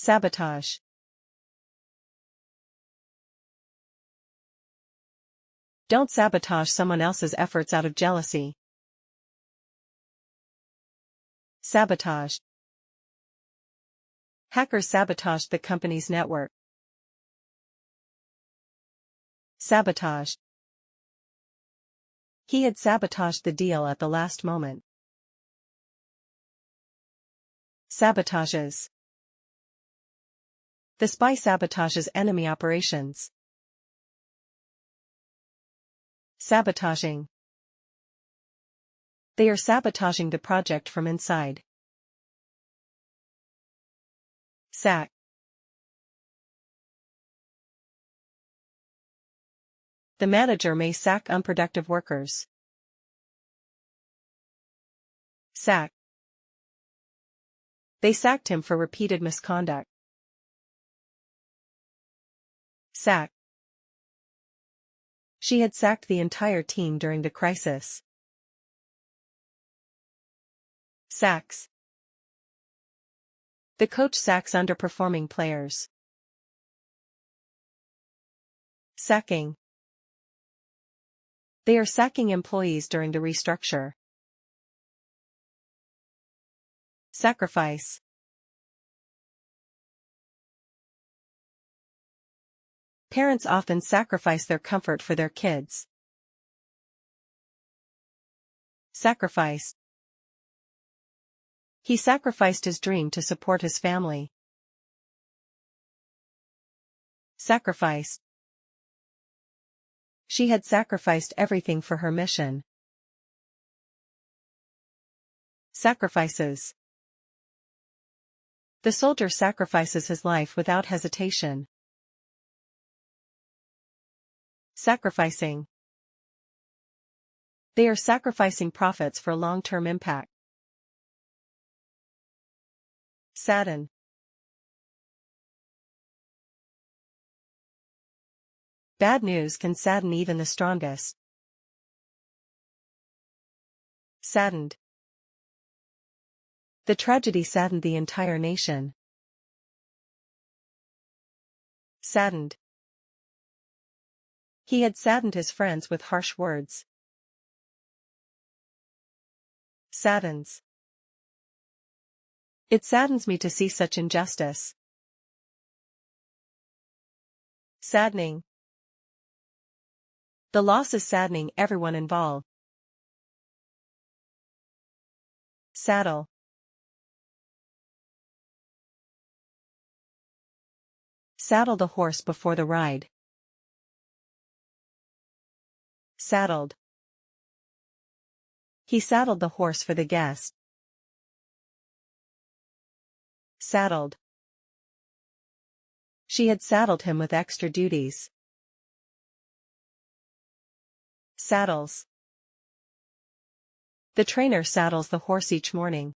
Sabotage. Don't sabotage someone else's efforts out of jealousy. Sabotage. Hackers sabotaged the company's network. Sabotage. He had sabotaged the deal at the last moment. Sabotages. The spy sabotages enemy operations. Sabotaging. They are sabotaging the project from inside. Sack. The manager may sack unproductive workers. Sack. They sacked him for repeated misconduct. Sack. She had sacked the entire team during the crisis. Sacks. The coach sacks underperforming players. Sacking. They are sacking employees during the restructure. Sacrifice. Parents often sacrifice their comfort for their kids. Sacrifice. He sacrificed his dream to support his family. Sacrifice. She had sacrificed everything for her mission. Sacrifices. The soldier sacrifices his life without hesitation. Sacrificing. They are sacrificing profits for long-term impact. Sadden. Bad news can sadden even the strongest. Saddened. The tragedy saddened the entire nation. Saddened. He had saddened his friends with harsh words. Saddens. It saddens me to see such injustice. Saddening. The loss is saddening everyone involved. Saddle. Saddle the horse before the ride. Saddled. He saddled the horse for the guest. Saddled. She had saddled him with extra duties. Saddles. The trainer saddles the horse each morning.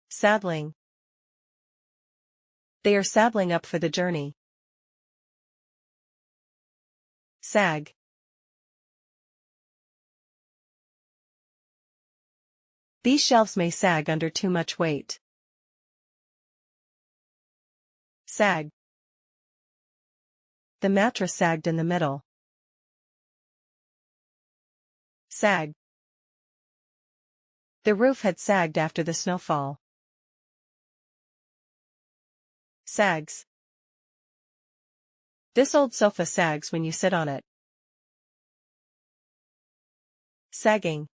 Saddling. They are saddling up for the journey. Sag. These shelves may sag under too much weight. Sag. The mattress sagged in the middle. Sag. The roof had sagged after the snowfall. Sags. This old sofa sags when you sit on it. Sagging.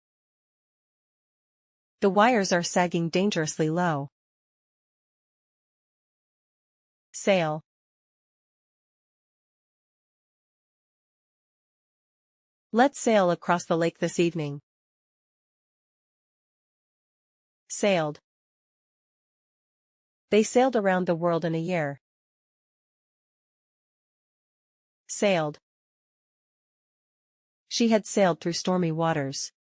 The wires are sagging dangerously low. Sail. Let's sail across the lake this evening. Sailed. They sailed around the world in a year. Sailed. She had sailed through stormy waters.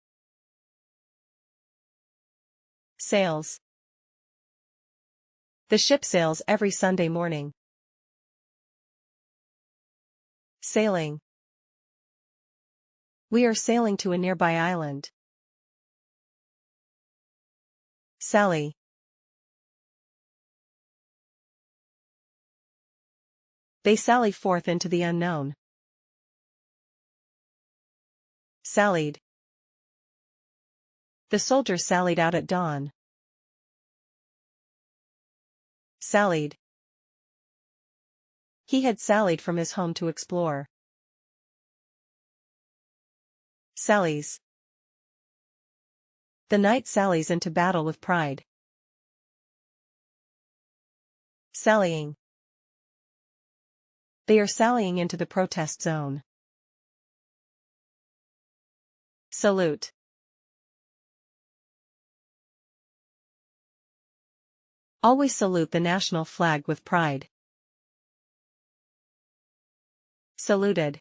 Sails. The ship sails every Sunday morning. Sailing. We are sailing to a nearby island. Sally. They sally forth into the unknown. Sallied. The soldiers sallied out at dawn. Sallied. He had sallied from his home to explore. Sallies. The knight sallies into battle with pride. Sallying. They are sallying into the protest zone. Salute. Always salute the national flag with pride. Saluted.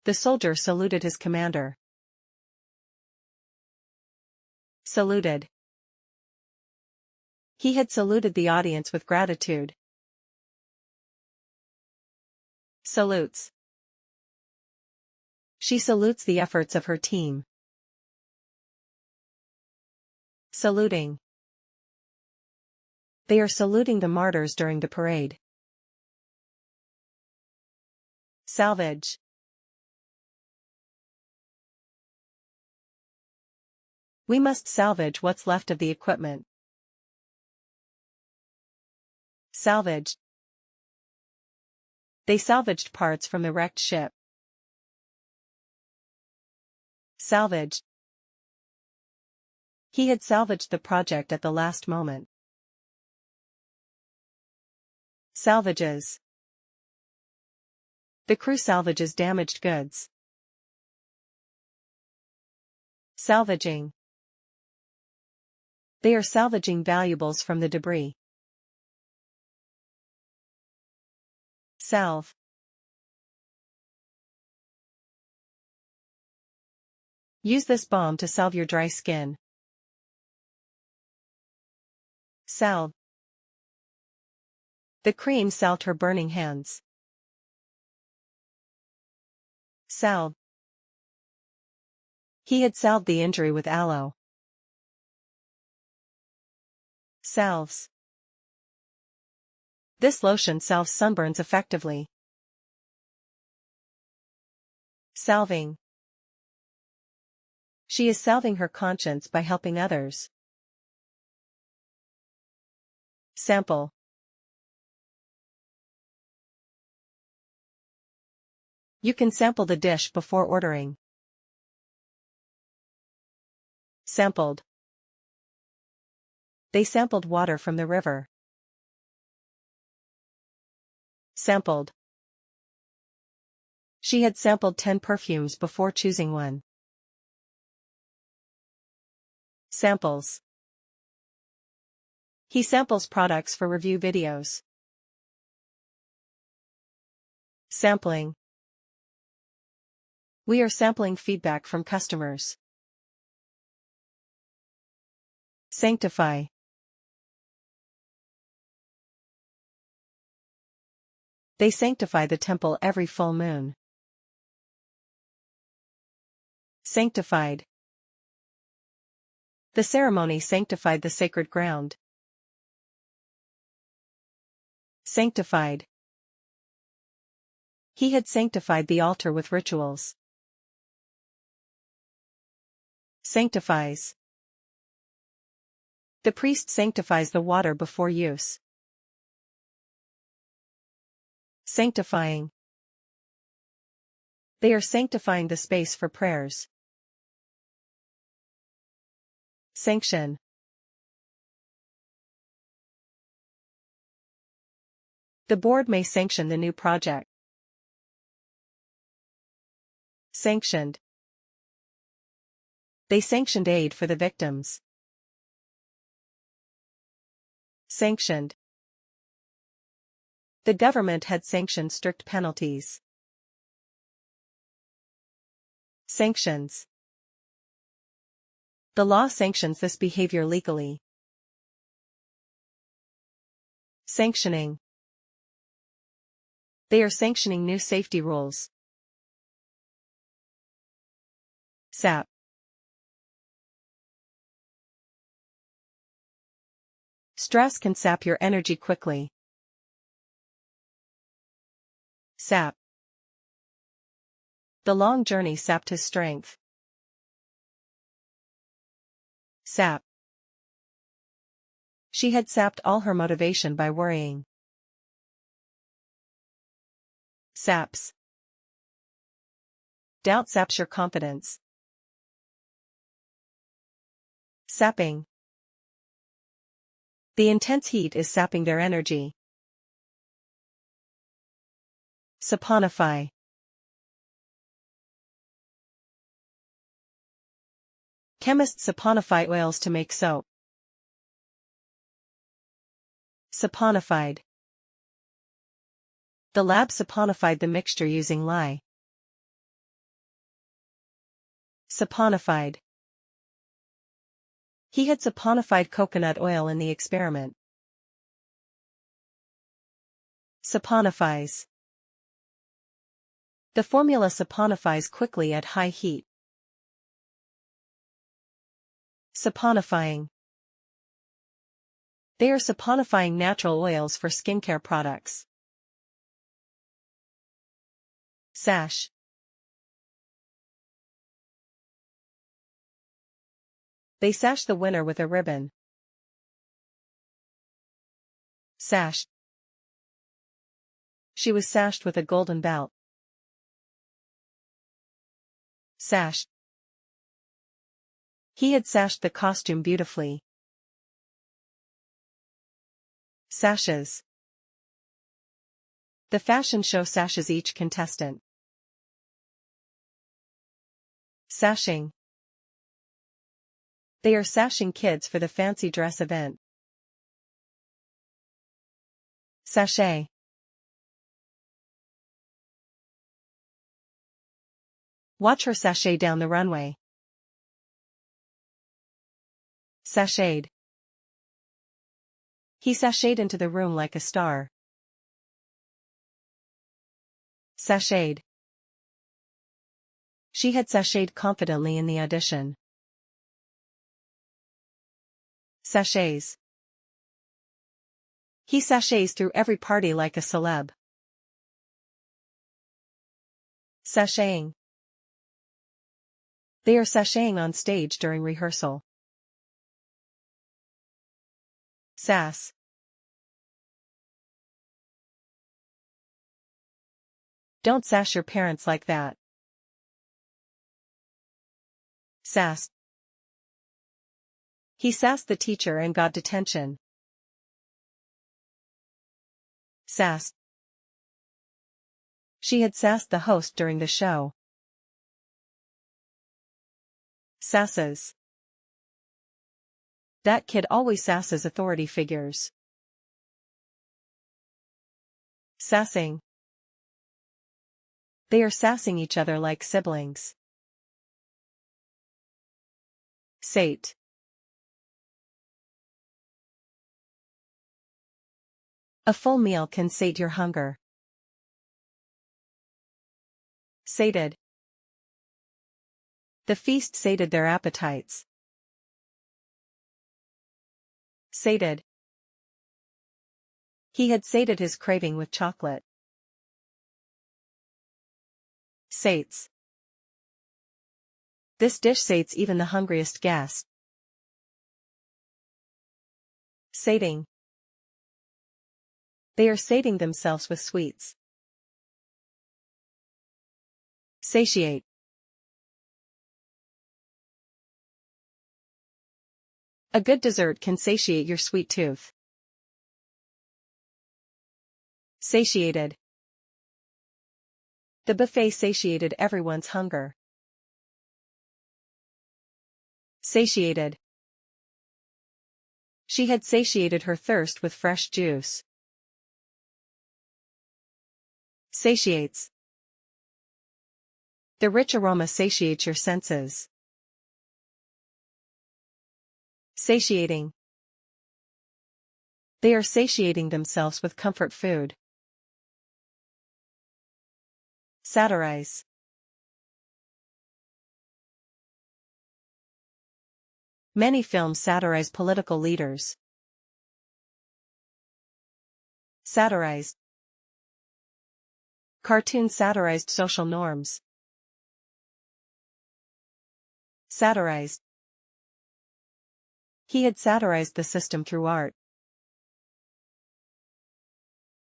The soldier saluted his commander. Saluted. He had saluted the audience with gratitude. Salutes. She salutes the efforts of her team. Saluting. They are saluting the martyrs during the parade. Salvage. We must salvage what's left of the equipment. Salvaged. They salvaged parts from the wrecked ship. Salvaged. He had salvaged the project at the last moment. Salvages. The crew salvages damaged goods. Salvaging. They are salvaging valuables from the debris. Salve. Use this balm to salve your dry skin. Salve. The cream salved her burning hands. Salve. He had salved the injury with aloe. Salves. This lotion salves sunburns effectively. Salving. She is salving her conscience by helping others. Sample. You can sample the dish before ordering. Sampled. They sampled water from the river. Sampled. She had sampled 10 perfumes before choosing one. Samples. He samples products for review videos. Sampling. We are sampling feedback from customers. Sanctify. They sanctify the temple every full moon. Sanctified. The ceremony sanctified the sacred ground. Sanctified. He had sanctified the altar with rituals. Sanctifies. The priest sanctifies the water before use. Sanctifying. They are sanctifying the space for prayers. Sanction. The board may sanction the new project. Sanctioned. They sanctioned aid for the victims. Sanctioned. The government had sanctioned strict penalties. Sanctions. The law sanctions this behavior legally. Sanctioning. They are sanctioning new safety rules. Sap. Stress can sap your energy quickly. Sap. The long journey sapped his strength. Sap. She had sapped all her motivation by worrying. Saps. Doubt saps your confidence. Sapping. The intense heat is sapping their energy. Saponify. Chemists saponify oils to make soap. Saponified. The lab saponified the mixture using lye. Saponified. He had saponified coconut oil in the experiment. Saponifies. The formula saponifies quickly at high heat. Saponifying. They are saponifying natural oils for skincare products. Sash. They sash the winner with a ribbon. Sash. She was sashed with a golden belt. Sash. He had sashed the costume beautifully. Sashes. The fashion show sashes each contestant. Sashing. They are sashing kids for the fancy dress event. Sachet. Watch her sashay down the runway. Sashayed. He sashayed into the room like a star. Sashayed. She had sashayed confidently in the audition. Sachets. He sachets through every party like a celeb. Sashaying. They are sashaying on stage during rehearsal. Sass. Don't sass your parents like that. Sass. He sassed the teacher and got detention. Sass. She had sassed the host during the show. Sasses. That kid always sasses authority figures. Sassing. They are sassing each other like siblings. Sate. A full meal can sate your hunger. Sated. The feast sated their appetites. Sated. He had sated his craving with chocolate. Sates. This dish sates even the hungriest guest. Sating. They are sating themselves with sweets. Satiate. A good dessert can satiate your sweet tooth. Satiated. The buffet satiated everyone's hunger. Satiated. She had satiated her thirst with fresh juice. Satiates. The rich aroma satiates your senses. Satiating. They are satiating themselves with comfort food. Satirize. Many films satirize political leaders. Satirized. Cartoons satirized social norms. Satirized. He had satirized the system through art.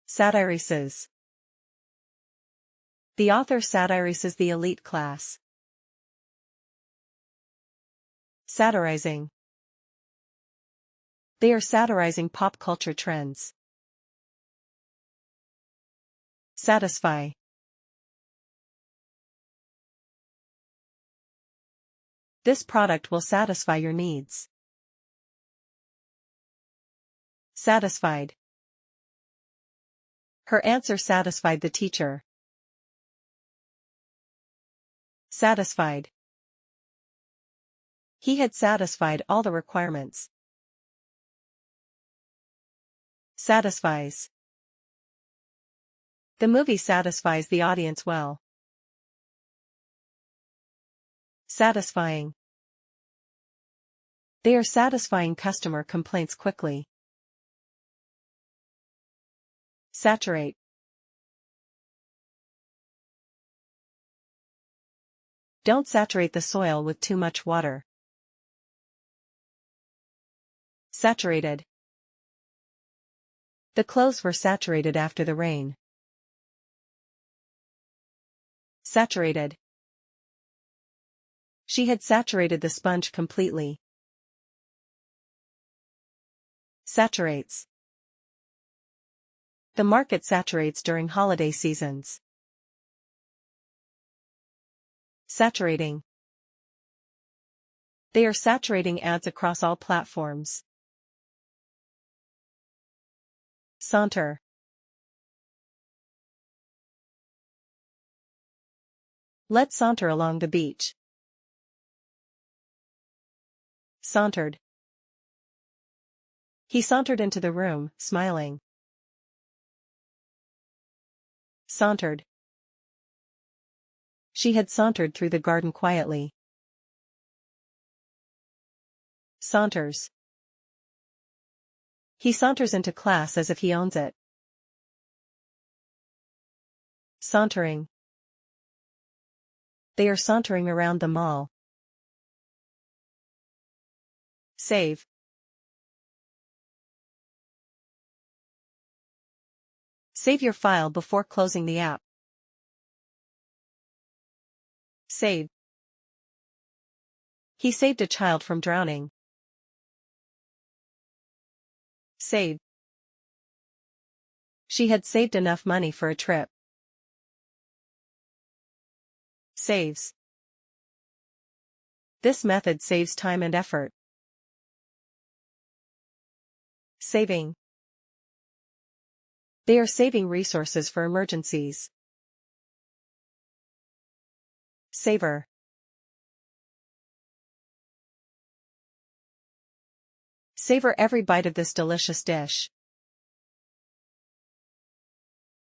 Satirises. The author satirises the elite class. Satirizing. They are satirizing pop culture trends. Satisfy. This product will satisfy your needs. Satisfied. Her answer satisfied the teacher. Satisfied. He had satisfied all the requirements. Satisfies. The movie satisfies the audience well. Satisfying. They are satisfying customer complaints quickly. Saturate. Don't saturate the soil with too much water. Saturated. The clothes were saturated after the rain. Saturated. She had saturated the sponge completely. Saturates. The market saturates during holiday seasons. Saturating. They are saturating ads across all platforms. Saunter. Let's saunter along the beach. Sauntered. He sauntered into the room, smiling. Sauntered. She had sauntered through the garden quietly. Saunters. He saunters into class as if he owns it. Sauntering. They are sauntering around the mall. Save. Save your file before closing the app. Save. He saved a child from drowning. Save. She had saved enough money for a trip. Saves. This method saves time and effort. Saving. They are saving resources for emergencies. Savor. Savor every bite of this delicious dish.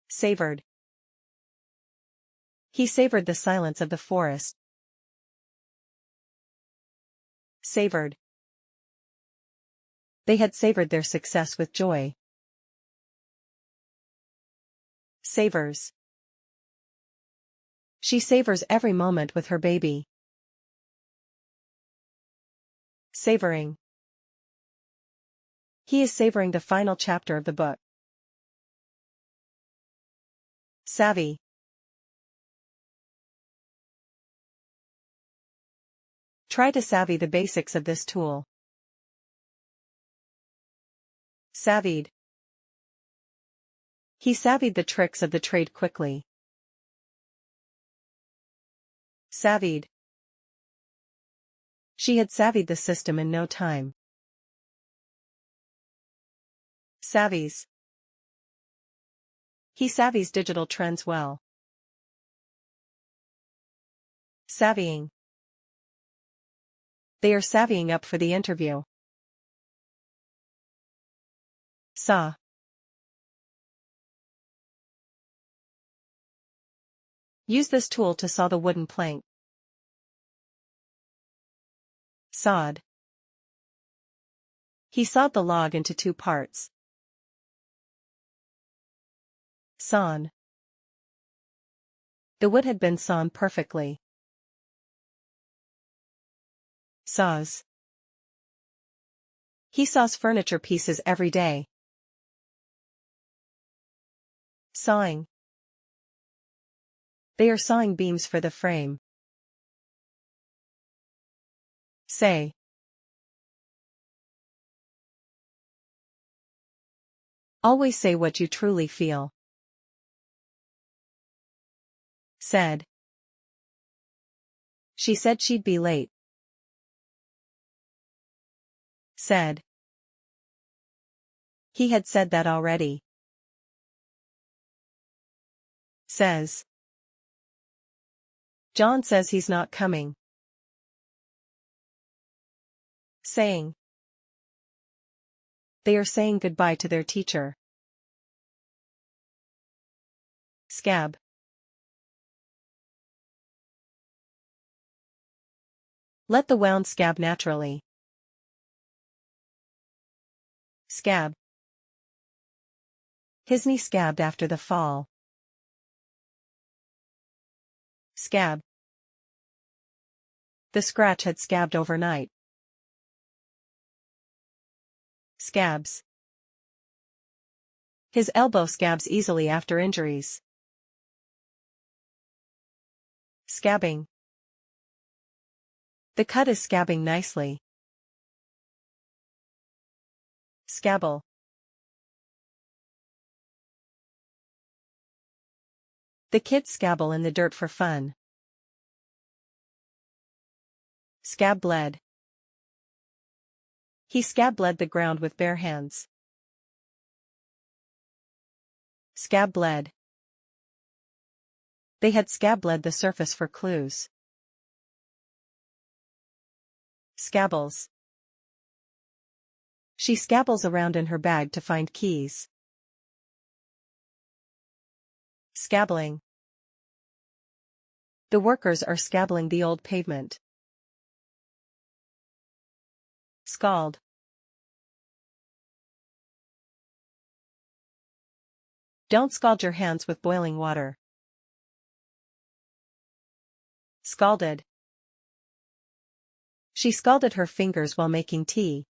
Savored. He savored the silence of the forest. Savored. They had savored their success with joy. Savors. She savors every moment with her baby. Savoring. He is savoring the final chapter of the book. Savvy. Try to savvy the basics of this tool. Savvied. He savvied the tricks of the trade quickly. Savvied. She had savvied the system in no time. Savvies. He savvies digital trends well. Savvying. They are savvying up for the interview. Saw. Use this tool to saw the wooden plank. Sawed. He sawed the log into 2 parts. Sawn. The wood had been sawn perfectly. Saws. He saws furniture pieces every day. Sawing. They are sawing beams for the frame. Say. Always say what you truly feel. Said. She said she'd be late. Said. He had said that already. Says. John says he's not coming. Saying. They are saying goodbye to their teacher. Scab. Let the wound scab naturally. Scab. His knee scabbed after the fall. Scab. The scratch had scabbed overnight. Scabs. His elbow scabs easily after injuries. Scabbing. The cut is scabbing nicely. Scabble. The kids scabble in the dirt for fun. Scab bled. He scab bled the ground with bare hands. Scab bled. They had scab bled the surface for clues. Scabbles. She scabbles around in her bag to find keys. Scabbling. The workers are scabbling the old pavement. Scald. Don't scald your hands with boiling water. Scalded. She scalded her fingers while making tea.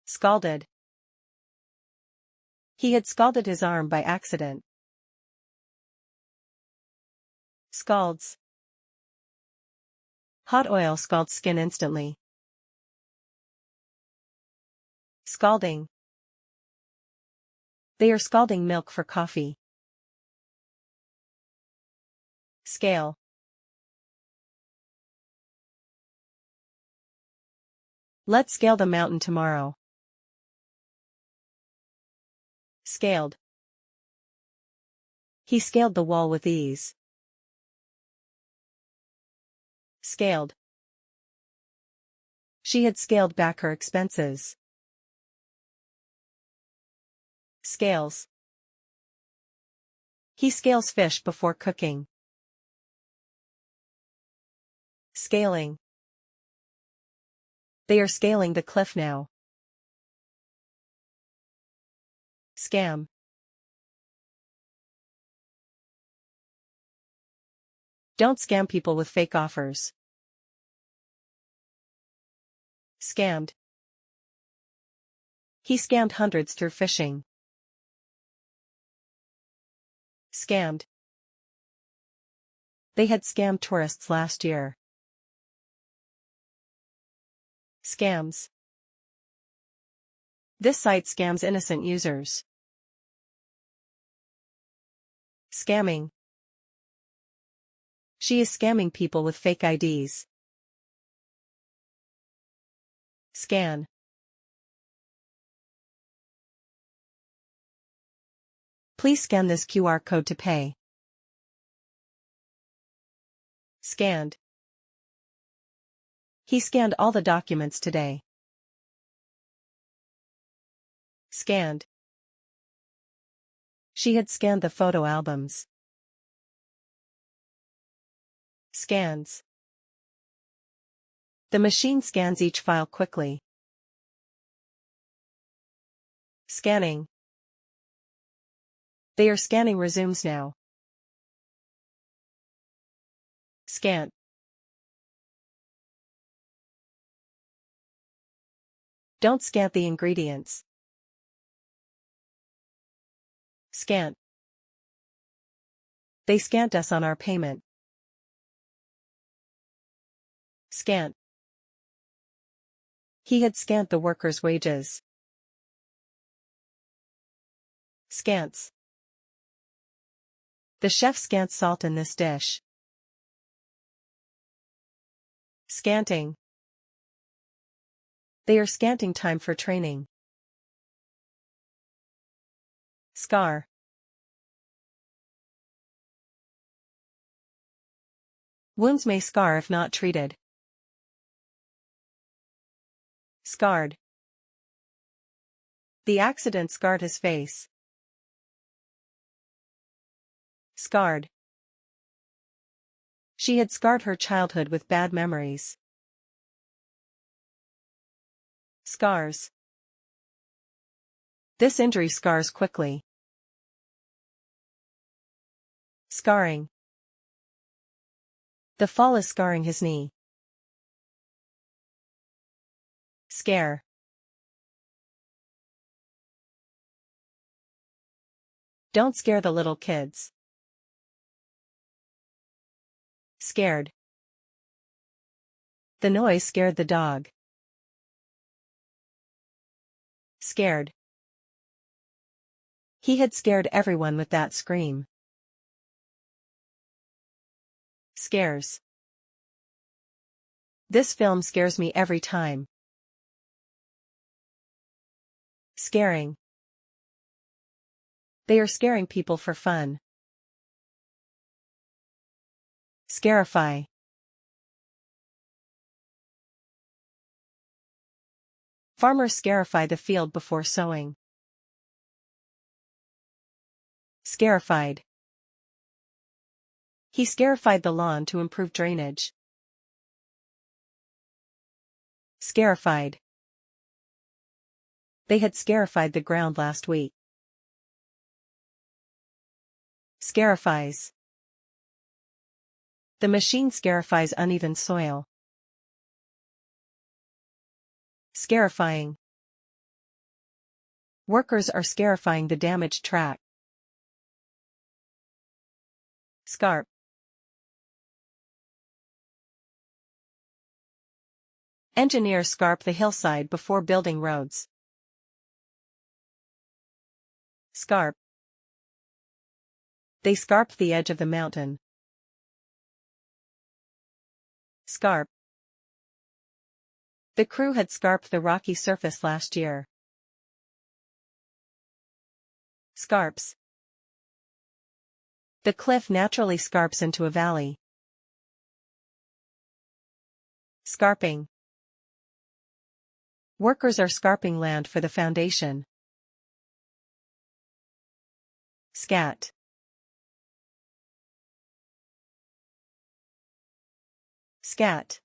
Scalded. He had scalded his arm by accident. Scalds. Hot oil scalds skin instantly. Scalding. They are scalding milk for coffee. Scale. Let's scale the mountain tomorrow. Scaled. He scaled the wall with ease. Scaled. She had scaled back her expenses. Scales. He scales fish before cooking. Scaling. They are scaling the cliff now. Scam. Don't scam people with fake offers. Scammed. He scammed hundreds through phishing. Scammed. They had scammed tourists last year. Scams. This site scams innocent users. Scamming. She is scamming people with fake IDs. Scan. Please scan this QR code to pay. Scanned. He scanned all the documents today. Scanned. She had scanned the photo albums. Scans. The machine scans each file quickly. Scanning. They are scanning resumes now. Scant. Don't scant the ingredients. Scant. They scant us on our payment. Scant. He had scant the workers' wages. Scants. The chef scants salt in this dish. Scanting. They are scanting time for training. Scar. Wounds may scar if not treated. Scarred. The accident scarred his face. Scarred. She had scarred her childhood with bad memories. Scars. This injury scars quickly. Scarring. The fall is scarring his knee. Scare. Don't scare the little kids. Scared. The noise scared the dog. Scared. He had scared everyone with that scream. Scares. This film scares me every time. Scaring. They are scaring people for fun. Scarify. Farmers scarify the field before sowing. Scarified. He scarified the lawn to improve drainage. Scarified. They had scarified the ground last week. Scarifies. The machine scarifies uneven soil. Scarifying. Workers are scarifying the damaged track. Scarp. Engineers scarp the hillside before building roads. Scarp. They scarped the edge of the mountain. Scarp. The crew had scarped the rocky surface last year. Scarps. The cliff naturally scarps into a valley. Scarping. Workers are scarping land for the foundation. Scat. Scat.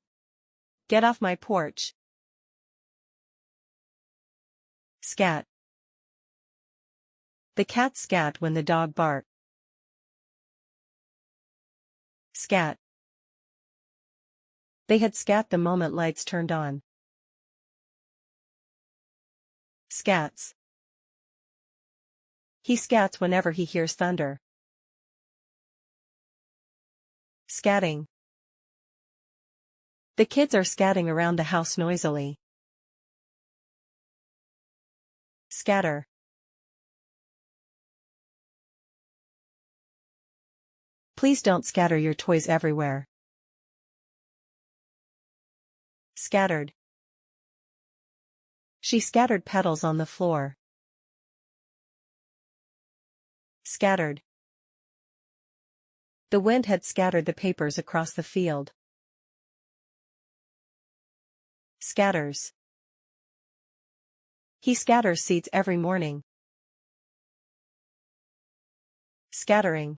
Get off my porch. Scat. The cat scat when the dog barked. Scat. They had scat the moment lights turned on. Scats. He scats whenever he hears thunder. Scatting. The kids are scatting around the house noisily. Scatter. Please don't scatter your toys everywhere. Scattered. She scattered petals on the floor. Scattered. The wind had scattered the papers across the field. Scatters. He scatters seeds every morning. Scattering.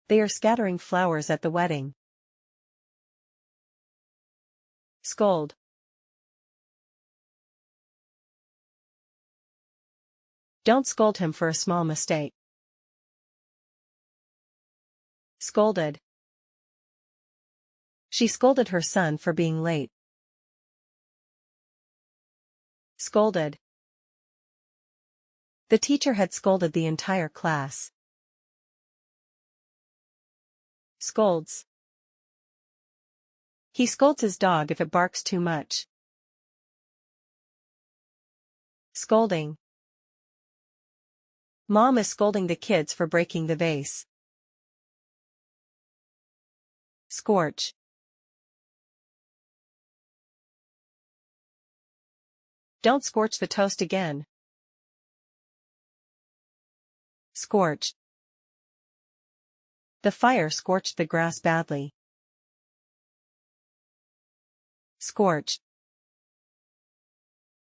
They are scattering flowers at the wedding. Scold. Don't scold him for a small mistake. Scolded. She scolded her son for being late. Scolded. The teacher had scolded the entire class. Scolds. He scolds his dog if it barks too much. Scolding. Mom is scolding the kids for breaking the vase. Scorch. Don't scorch the toast again. Scorch. The fire scorched the grass badly. Scorch.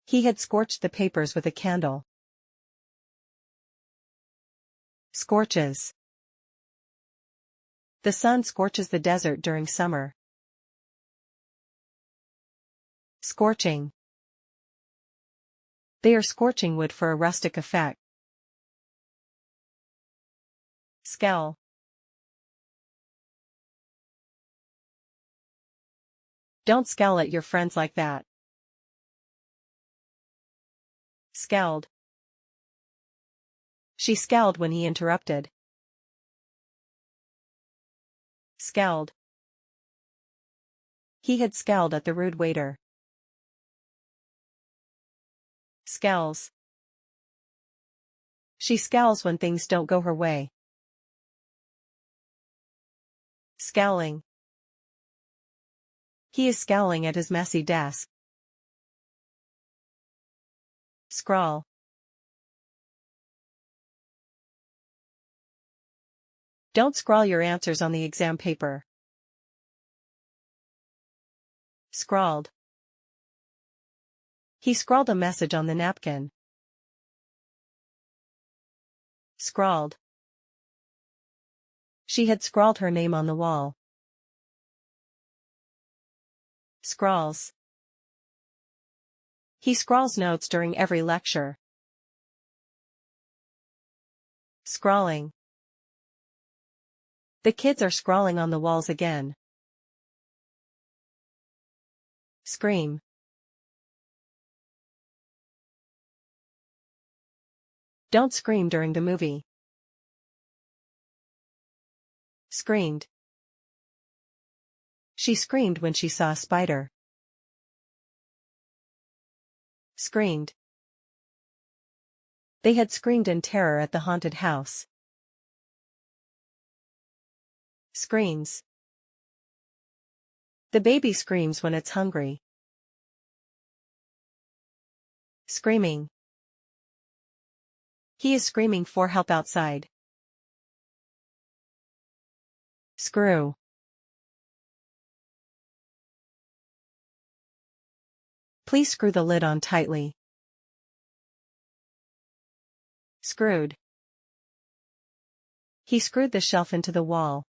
He had scorched the papers with a candle. Scorches. The sun scorches the desert during summer. Scorching. They are scorching wood for a rustic effect. Scowl. Don't scowl at your friends like that. Scowled. She scowled when he interrupted. Scowled. He had scowled at the rude waiter. Scowls. She scowls when things don't go her way. Scowling. He is scowling at his messy desk. Scrawl. Don't scrawl your answers on the exam paper. Scrawled. He scrawled a message on the napkin. Scrawled. She had scrawled her name on the wall. Scrawls. He scrawls notes during every lecture. Scrawling. The kids are scrawling on the walls again. Scream. Don't scream during the movie. Screamed. She screamed when she saw a spider. Screamed. They had screamed in terror at the haunted house. Screams. The baby screams when it's hungry. Screaming. He is screaming for help outside. Screw. Please screw the lid on tightly. Screwed. He screwed the shelf into the wall.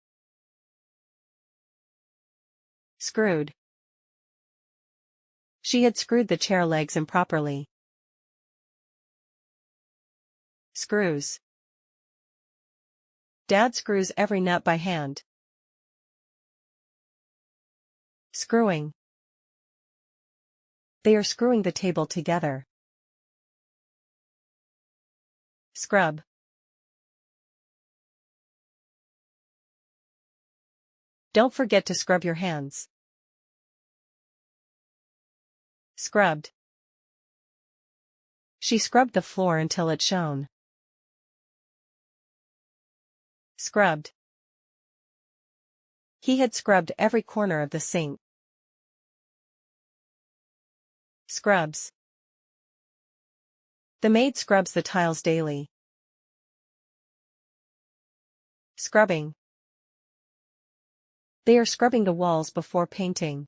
Screwed. She had screwed the chair legs improperly. Screws. Dad screws every nut by hand. Screwing. They are screwing the table together. Scrub. Don't forget to scrub your hands. Scrubbed. She scrubbed the floor until it shone. Scrubbed. He had scrubbed every corner of the sink. Scrubs. The maid scrubs the tiles daily. Scrubbing. They are scrubbing the walls before painting.